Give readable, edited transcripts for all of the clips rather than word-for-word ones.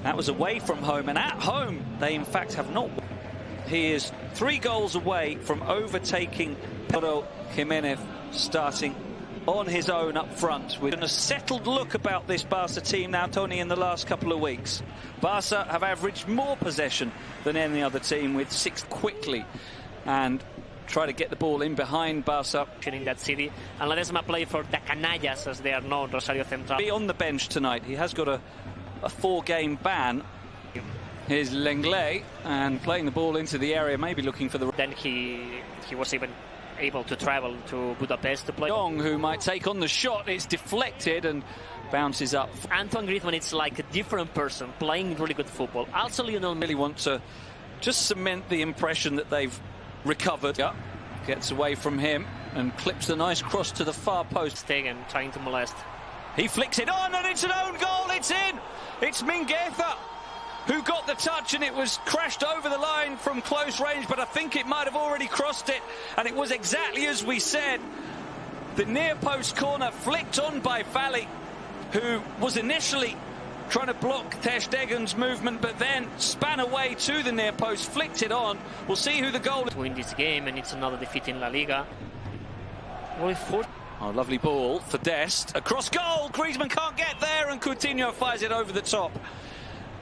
That was away from home, and at home they in fact have not. He is 3 goals away from overtaking Pedro Jimenez, starting on his own up front with a settled look about this Barca team now, Tony, in the last couple of weeks. Barca have averaged more possession than any other team, with 6 quickly, and try to get the ball in behind Barca. In that city, and Ledesma play for the Canallas, as they are known, Rosario Central. Be on the bench tonight. He has got a 4-game ban. Here's Lenglet, and playing the ball into the area, maybe looking for the... Then he was even able to travel to Budapest to play. Young, who might take on the shot, it's deflected and bounces up. Antoine Griezmann, it's like a different person playing really good football. Also, Lionel really want to just cement the impression that they've recovered. Yeah. Gets away from him and clips a nice cross to the far post. Stegen trying to molest. He flicks it on, and it's an own goal. It's in. It's Mingueza who got the touch, and it was crashed over the line from close range, but I think it might have already crossed it, and it was exactly as we said. The near post corner flicked on by Fally, who was initially trying to block Ter Stegen's movement, but then span away to the near post, flicked it on. We'll see who the goal is. To win this game, and it's another defeat in La Liga. Oh, lovely ball for Dest. Across goal. Griezmann can't get there, and Coutinho fires it over the top.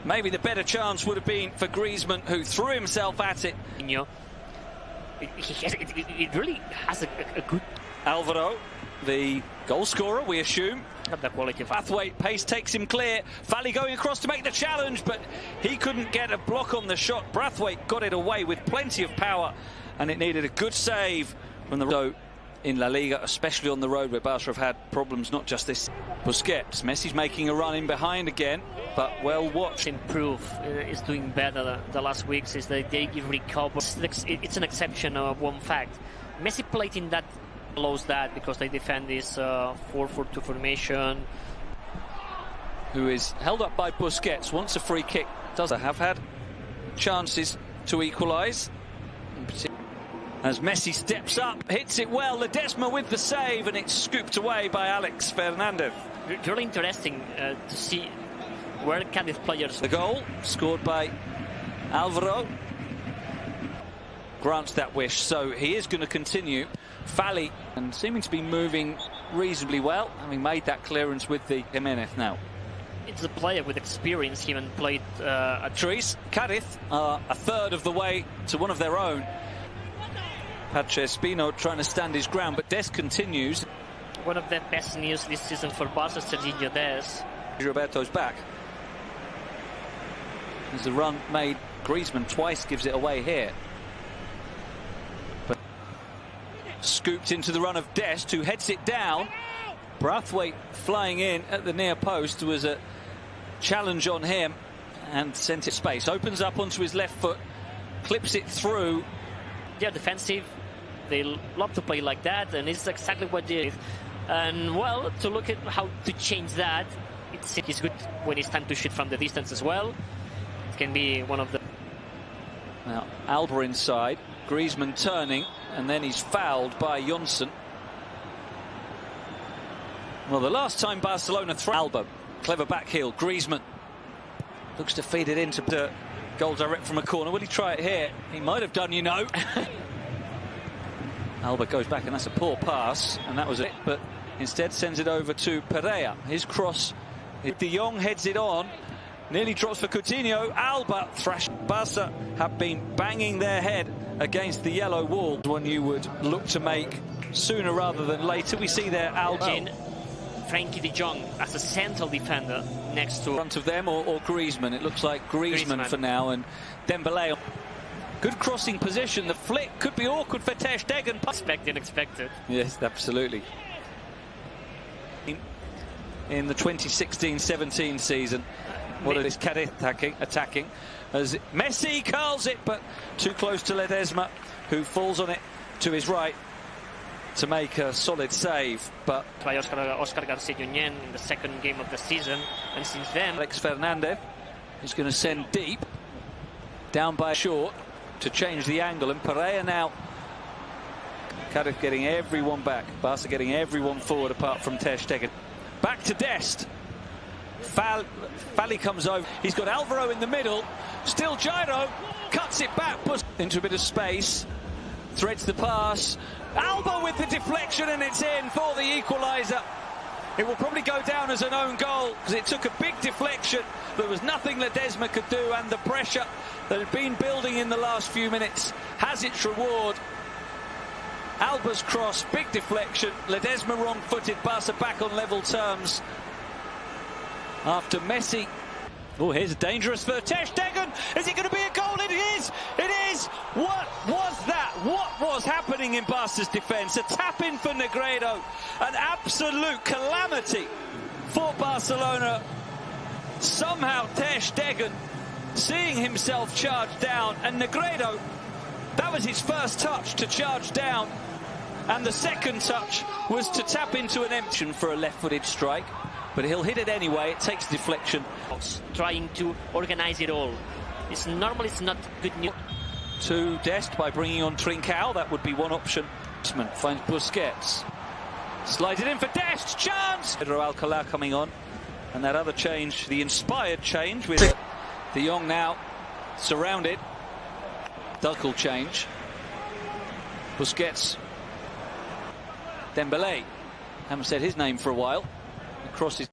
Maybe the better chance would have been for Griezmann, who threw himself at it. It really has a good... Alvaro, the goal scorer, we assume. Have the quality of Braithwaite, pace takes him clear. Fally going across to make the challenge, but he couldn't get a block on the shot. Braithwaite got it away with plenty of power, and it needed a good save from the road in La Liga, especially on the road where Barca have had problems, not just this. Busquets, Messi's making a run in behind again, but well watched. Improve, is doing better the last weeks, is that they recover. It's an exception of one fact. Messi played in that, allows that, because they defend this 4-4-2 formation. Who is held up by Busquets, wants a free kick, does have had chances to equalise. As Messi steps up, hits it well, Ledesma with the save, and it's scooped away by Alex Fernandez. Really interesting to see where Cadiz players... The goal, scored by Alvaro, grants that wish, so he is going to continue. Fally, and seeming to be moving reasonably well, having made that clearance with the Jimenez now. It's a player with experience. He even played at Cadiz. Cadiz are a third of the way to one of their own. Pache Espino trying to stand his ground, but Dest continues. One of the best news this season for Barca, Serginho Dest. Roberto's back. There's the run made. Griezmann twice gives it away here. But scooped into the run of Dest, who heads it down. Braithwaite flying in at the near post, was a challenge on him and sent it space. Opens up onto his left foot, clips it through. They're defensive. They love to play like that, and it's exactly what they did. And well, to look at how to change that, it's good when it's time to shoot from the distance as well. It can be one of the... Now, Alba inside, Griezmann turning, and then he's fouled by Johnson. Well, the last time Barcelona threw Alba, clever back heel, Griezmann looks to feed it into the goal direct from a corner. Will he try it here? He might have done, you know. Alba goes back, and that's a poor pass, and that was it, but instead sends it over to Pereira. His cross, De Jong heads it on, nearly drops for Coutinho. Alba thrash. Barca have been banging their head against the yellow wall. One you would look to make sooner rather than later. We see there Alba. Frankie De Jong as a central defender next to... front of them, or Griezmann. It looks like Griezmann for now, and Dembélé. Good crossing position. The flick could be awkward for Ter Stegen. Unexpected. Yes, absolutely. In the 2016-17 season, what is Cadiz attacking as Messi curls it, but too close to Ledesma, who falls on it to his right to make a solid save. But by Oscar Garcia in the second game of the season, and since then Alex Fernandez is going to send deep down by short to change the angle, and Pereira now. Cadiz getting everyone back, Barca getting everyone forward apart from Ter Stegen. Back to Dest. Fally comes over. He's got Alvaro in the middle. Still Gyro. Cuts it back. Puts into a bit of space. Threads the pass. Alba with the deflection, and it's in for the equaliser. It will probably go down as an own goal because it took a big deflection. There was nothing Ledesma could do, and the pressure that had been building in the last few minutes has its reward. Alba's cross, big deflection. Ledesma wrong-footed. Barca back on level terms after Messi. Oh, here's dangerous for Ter Stegen. Is it going to be a goal? It is! It is! What was that? What was happening in Barca's defence? A tap-in for Negredo. An absolute calamity for Barcelona. Somehow Ter Stegen seeing himself charge down, and Negredo, that was his first touch to charge down, and the second touch was to tap into an empty for a left-footed strike. But he'll hit it anyway. It takes deflection. Trying to organize it all. Normally it's not good news. To Dest by bringing on Trincao. That would be one option. Finds Busquets. Slides it in for Dest. Chance! Pedro Alcalá coming on. And that other change, the inspired change with De Jong now surrounded. Duckle change. Busquets. Dembélé. Haven't said his name for a while. Crosses